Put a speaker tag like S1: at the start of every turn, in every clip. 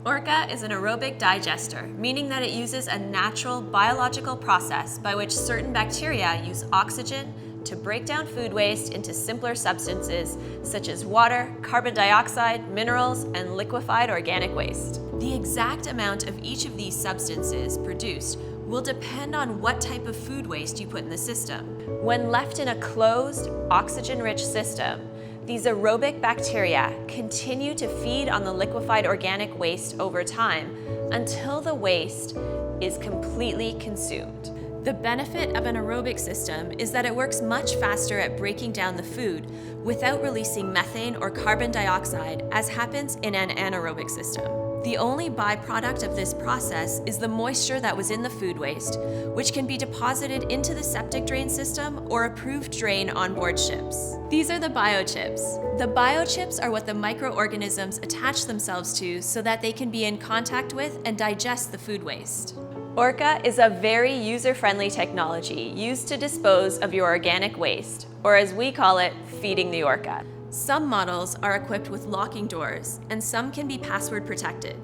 S1: ORCA is an aerobic digester, meaning that it uses a natural biological process by which certain bacteria use oxygen to break down food waste into simpler substances such as water, carbon dioxide, minerals, and liquefied organic waste. The exact amount of each of these substances produced will depend on what type of food waste you put in the system. When left in a closed, oxygen-rich system, these aerobic bacteria continue to feed on the liquefied organic waste over time until the waste is completely consumed. The benefit of an aerobic system is that it works much faster at breaking down the food without releasing methane or carbon dioxide as happens in an anaerobic system. The only byproduct of this process is the moisture that was in the food waste, which can be deposited into the septic drain system or approved drain on board ships. These are the biochips. The biochips are what the microorganisms attach themselves to so that they can be in contact with and digest the food waste. ORCA is a very user-friendly technology used to dispose of your organic waste, or as we call it, feeding the ORCA. Some models are equipped with locking doors, and some can be password protected.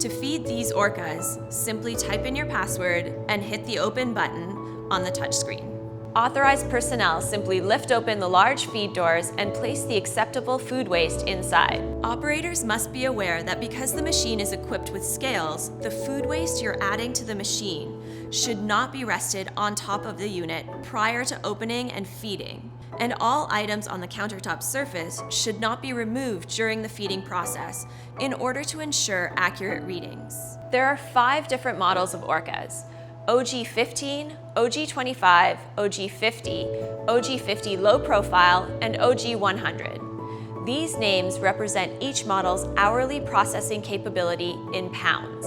S1: To feed these ORCAs, simply type in your password and hit the open button on the touchscreen. Authorized personnel simply lift open the large feed doors and place the acceptable food waste inside. Operators must be aware that because the machine is equipped with scales, the food waste you're adding to the machine should not be rested on top of the unit prior to opening and feeding. And all items on the countertop surface should not be removed during the feeding process in order to ensure accurate readings. There are 5 different models of ORCAs: OG15, OG25, OG50, OG50 low profile, and OG100. These names represent each model's hourly processing capability in pounds.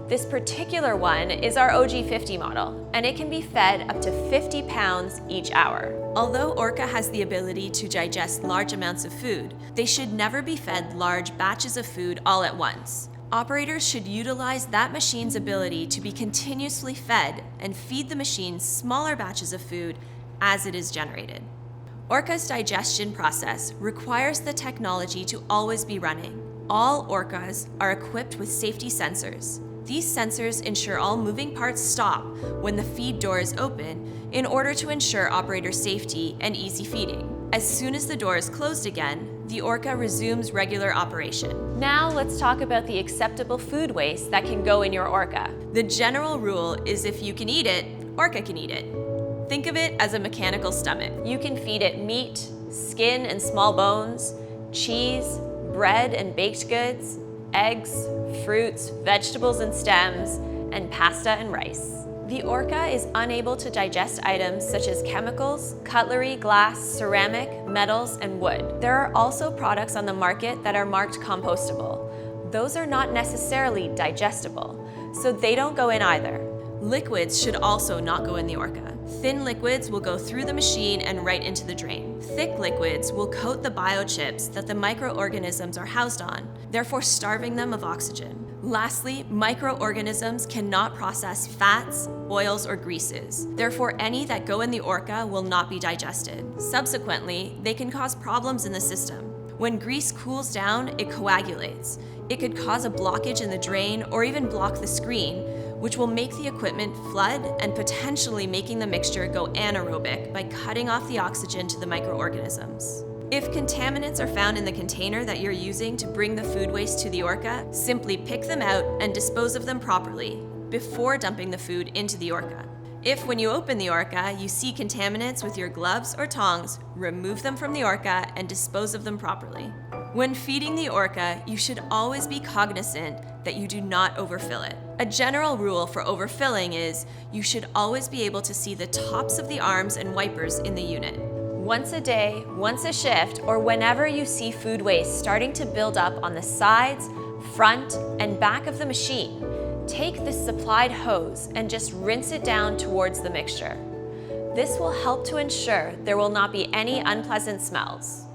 S1: This particular one is our OG50 model, and it can be fed up to 50 pounds each hour. Although ORCA has the ability to digest large amounts of food, they should never be fed large batches of food all at once. Operators should utilize that machine's ability to be continuously fed and feed the machine smaller batches of food as it is generated. ORCA's digestion process requires the technology to always be running. All ORCAs are equipped with safety sensors. These sensors ensure all moving parts stop when the feed door is open in order to ensure operator safety and easy feeding. As soon as the door is closed again, the ORCA resumes regular operation. Now let's talk about the acceptable food waste that can go in your ORCA. The general rule is if you can eat it, ORCA can eat it. Think of it as a mechanical stomach. You can feed it meat, skin and small bones, cheese, bread and baked goods, eggs, fruits, vegetables and stems, and pasta and rice. The ORCA is unable to digest items such as chemicals, cutlery, glass, ceramic, metals, and wood. There are also products on the market that are marked compostable. Those are not necessarily digestible, so they don't go in either. Liquids should also not go in the ORCA. Thin liquids will go through the machine and right into the drain. Thick liquids will coat the biochips that the microorganisms are housed on, therefore starving them of oxygen. Lastly, microorganisms cannot process fats, oils, or greases. Therefore, any that go in the ORCA will not be digested. Subsequently, they can cause problems in the system. When grease cools down, it coagulates. It could cause a blockage in the drain or even block the screen, which will make the equipment flood and potentially making the mixture go anaerobic by cutting off the oxygen to the microorganisms. If contaminants are found in the container that you're using to bring the food waste to the ORCA, simply pick them out and dispose of them properly before dumping the food into the ORCA. If when you open the ORCA, you see contaminants with your gloves or tongs, remove them from the ORCA and dispose of them properly. When feeding the ORCA, you should always be cognizant that you do not overfill it. A general rule for overfilling is you should always be able to see the tops of the arms and wipers in the unit. Once a day, once a shift, or whenever you see food waste starting to build up on the sides, front, and back of the machine, take this supplied hose and just rinse it down towards the mixture. This will help to ensure there will not be any unpleasant smells.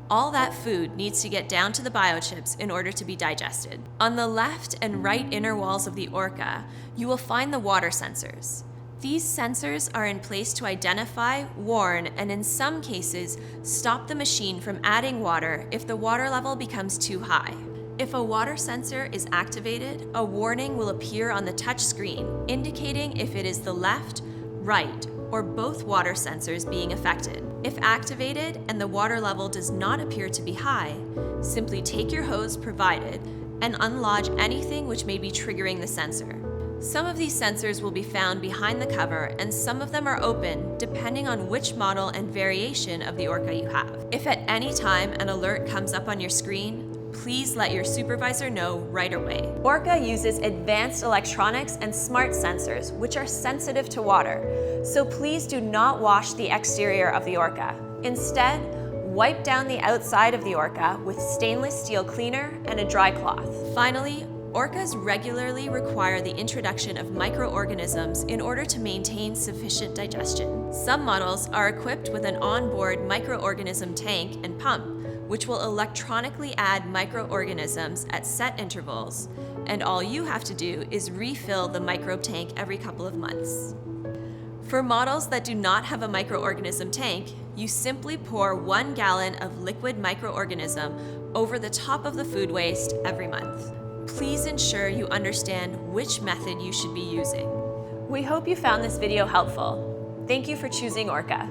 S1: All that food needs to get down to the biochips in order to be digested. On the left and right inner walls of the ORCA, you will find the water sensors. These sensors are in place to identify, warn, and in some cases, stop the machine from adding water if the water level becomes too high. If a water sensor is activated, a warning will appear on the touch screen, indicating if it is the left, right, or both water sensors being affected. If activated and the water level does not appear to be high, simply take your hose provided and unlodge anything which may be triggering the sensor. Some of these sensors will be found behind the cover, and some of them are open depending on which model and variation of the ORCA you have. If at any time an alert comes up on your screen, please let your supervisor know right away. ORCA uses advanced electronics and smart sensors, which are sensitive to water, so please do not wash the exterior of the ORCA. Instead, wipe down the outside of the ORCA with stainless steel cleaner and a dry cloth. Finally, ORCAs regularly require the introduction of microorganisms in order to maintain sufficient digestion. Some models are equipped with an onboard microorganism tank and pump, which will electronically add microorganisms at set intervals, and all you have to do is refill the microbe tank every couple of months. For models that do not have a microorganism tank, you simply pour 1 gallon of liquid microorganism over the top of the food waste every month. Please ensure you understand which method you should be using. We hope you found this video helpful. Thank you for choosing ORCA.